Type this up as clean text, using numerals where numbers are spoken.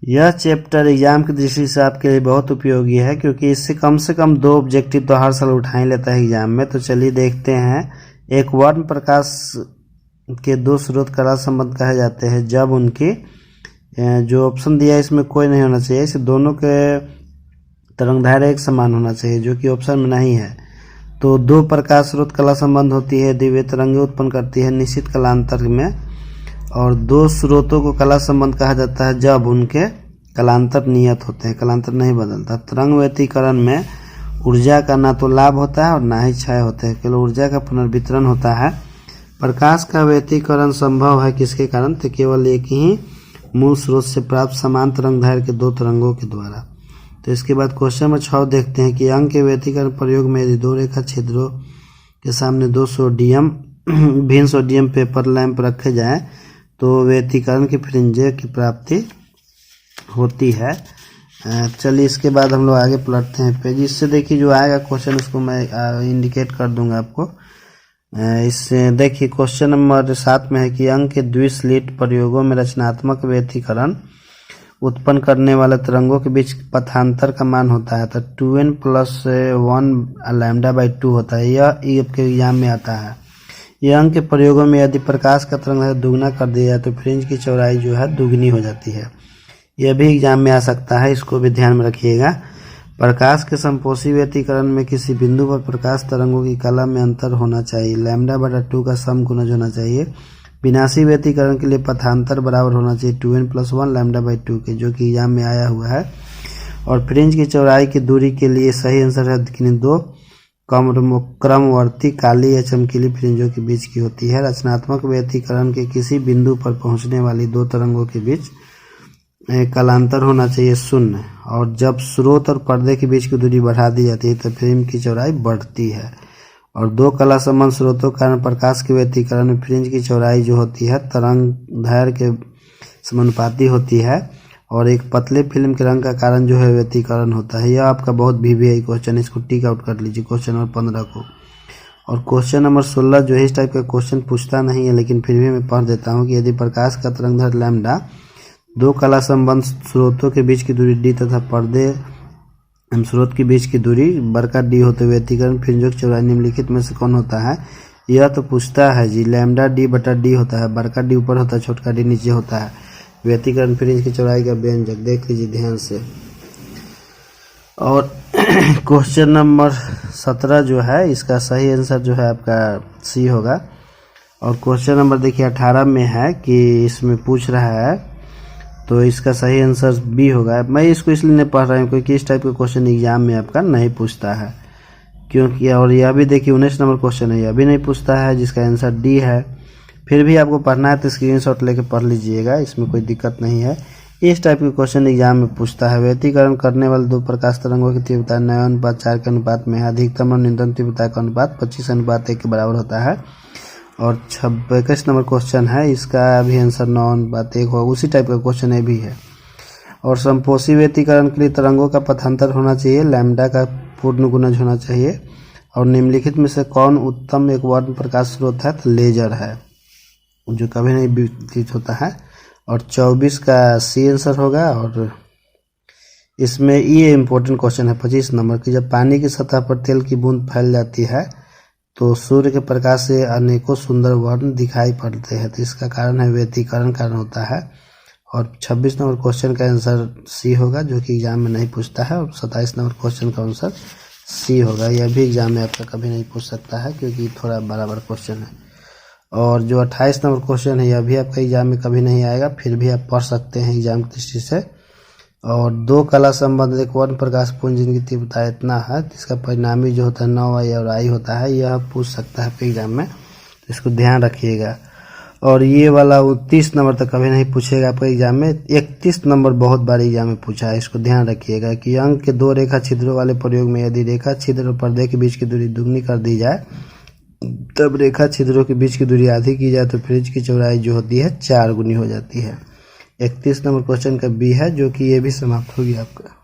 यह chapter exam की दृष्टि से आपके लिए बहुत उपयोगी है, क्योंकि इससे कम से कम 2 ऑब्जेक्टिव तो हर साल उठा ही लेता है एग्जाम में। तो चलिए देखते हैं। एक वर्ण प्रकाश के 2 स्रोत कला संबंध कहे जाते हैं जब उनकी जो ऑप्शन दिया है इसमें कोई नहीं होना चाहिए। इसे दोनों के तरंगधार्य एक समान होना चाहिए, जो कि ऑप्शन में नहीं है। तो 2 प्रकाश स्रोत कला संबंध होती है, दिव्य तरंगें उत्पन्न करती है निश्चित कलांतर में। और 2 स्रोतों को कला संबंध कहा जाता है जब उनके कलांतर नियत होते हैं, कलांतर नहीं बदलता। तरंग व्यतिकरण में ऊर्जा का ना तो लाभ होता है और ना ही क्षय होता है, केवल ऊर्जा का पुनर्वितरण होता है। प्रकाश का व्यतिकरण संभव है किसके कारण? तो केवल एक ही मूल स्रोत से प्राप्त समान तरंगदैर्घ्य के 2 तरंगों के द्वारा। तो इसके बाद क्वेश्चन नंबर 6 देखते हैं कि अंक के व्यतिकरण प्रयोग में यदि 2 रेखा छिद्रों के सामने 2 सोडियम भिन्न सोडियम पेपर लैंप रखे जाएं तो व्यतिकरण की फ्रिंजे की प्राप्ति होती है। चलिए इसके बाद हम लोग आगे पलटते हैं पेज। इससे देखिए जो आएगा क्वेश्चन उसको मैं इंडिकेट कर दूंगा आपको। इससे देखिए क्वेश्चन नंबर 7 में है कि अंक के द्विस्लिट प्रयोगों में रचनात्मक व्यतिकरण उत्पन्न करने वाले तरंगों के बीच पथांतर का मान होता है तो 2n + 1 λ/2 होता है। यह आपके एग्जाम में आता है। यह अंक के प्रयोगों में यदि प्रकाश का तरंग दुगना कर दिया जाए तो फ्रिंज की चौड़ाई जो है दुगनी हो जाती है। यह भी एग्जाम में आ सकता है, इसको भी ध्यान में रखिएगा। प्रकाश के संपोषी व्यतिकरण में किसी बिंदु पर प्रकाश तरंगों की कला में अंतर होना चाहिए, λ/2 का समगुणज होना चाहिए। विनाशी व्यतिकरण के लिए पथांतर बराबर होना चाहिए 2n + 1 λ/2 के, जो कि एग्जाम में आया हुआ है। और फ्रिंज की चौड़ाई की दूरी के लिए सही आंसर है कि 2 क्रमवर्ती काली या चमकीली फ्रिंजों के बीच की होती है। रचनात्मक व्यतिकरण के किसी बिंदु पर पहुंचने वाली 2 तरंगों के बीच कलांतर होना चाहिए 0। और जब स्रोत और पर्दे के बीच की दूरी बढ़ा दी जाती है तो फ्रिंज की चौड़ाई बढ़ती है। और 2 कला संबंध स्रोतों के कारण प्रकाश के व्यतिकरण में फ्रिंज की चौड़ाई जो होती है तरंगदैर्घ्य के समानुपाती होती है। और एक पतले फिल्म के रंग का कारण जो है व्यतिकरण होता है। यह आपका बहुत VVI क्वेश्चन, इसको टिक आउट कर लीजिए क्वेश्चन नंबर 15 को। और क्वेश्चन नंबर 16 जो है इस टाइप का क्वेश्चन पूछता नहीं है, लेकिन फिर भी मैं पढ़ देता हूँ कि यदि प्रकाश का तरंगदैर्घ्य लैम्डा 2 कला संबंध स्रोतों के बीच की दूरी d तथा पर्दे स्रोत के बीच की दूरी बड़का d होते हुए व्यतिकरण फ्रिंजों की चौड़ाई निम्नलिखित में से कौन होता है? यह तो पूछता है जी, λ/d होता है, बड़का d ऊपर होता है, छोटका d नीचे होता है। व्यतिकरण फ्रिंज की चौड़ाई का व्यंजक देख लीजिए ध्यान से। और क्वेश्चन नंबर 17 जो है इसका सही आंसर जो है आपका C होगा। और क्वेश्चन नंबर देखिए 18 में है कि इसमें पूछ रहा है तो इसका सही आंसर B होगा। मैं इसको इसलिए नहीं पढ़ रहा हूँ क्योंकि इस टाइप का क्वेश्चन एग्जाम में आपका नहीं पूछता है, क्योंकि और यह भी देखिए 19 नंबर क्वेश्चन है, यह भी नहीं पूछता है जिसका आंसर D है। फिर भी आपको पढ़ना है तो स्क्रीनशॉट लेके पढ़ लीजिएगा, इसमें कोई दिक्कत नहीं है। इस टाइप के क्वेश्चन एग्जाम में पूछता है। व्यतिकरण करने वाले 2 प्रकाश तरंगों की तीव्रता 9:4 के अनुपात में है। अधिकतम और न्यूनतम तीव्रता का अनुपात 25:1 के बराबर होता है। और 21 नंबर क्वेश्चन है, इसका भी आंसर 9:1 होगा। उसी टाइप का क्वेश्चन ये भी है। और संपोषी व्यतिकरण के लिए तरंगों का पथांतर होना चाहिए, लैम्डा का पूर्ण गुणज होना चाहिए। और निम्नलिखित में से कौन उत्तम एक वर्ण प्रकाश स्रोत है? तो लेजर है, जो कभी नहीं विकसित होता है। और 24 का C आंसर होगा। और इसमें ये इम्पोर्टेंट क्वेश्चन है 25 नंबर की, जब पानी की सतह पर तेल की बूंद फैल जाती है तो सूर्य के प्रकाश से अनेकों सुंदर वर्ण दिखाई पड़ते हैं, तो इसका कारण है व्यतिकरण कारण होता है। और 26 नंबर क्वेश्चन का आंसर C होगा, जो कि एग्जाम में नहीं पूछता है। और 27 नंबर क्वेश्चन का आंसर C होगा। यह भी एग्जाम में आपका कभी नहीं पूछ सकता है क्योंकि थोड़ा बराबर क्वेश्चन है। और जो 28 नंबर क्वेश्चन है यह भी आपका एग्जाम में कभी नहीं आएगा, फिर भी आप पढ़ सकते हैं एग्जाम की दृष्टि से। और 2 कला संबंध एक वर्ण प्रकाश पुंज जिनकी तीव्रता इतना है, इसका परिणामी जो होता है 9I और I होता है, यह पूछ सकता है आपके एग्जाम में, तो इसको ध्यान रखिएगा। और ये वाला 30 नंबर तक कभी नहीं पूछेगा आपके एग्जाम में। 31 नंबर बहुत बार एग्जाम में पूछा है, इसको ध्यान रखिएगा कि अंक के 2 रेखा छिद्रों वाले प्रयोग में यदि रेखा छिद्र और पर्दे के बीच की दूरी दुगनी कर दी जाए तब रेखा छिद्रों के बीच की दूरी आधी की जाए तो फ्रिंज की चौड़ाई जो होती है 4 गुनी हो जाती है। 31 नंबर क्वेश्चन का B है, जो कि ये भी समाप्त हो गया आपका।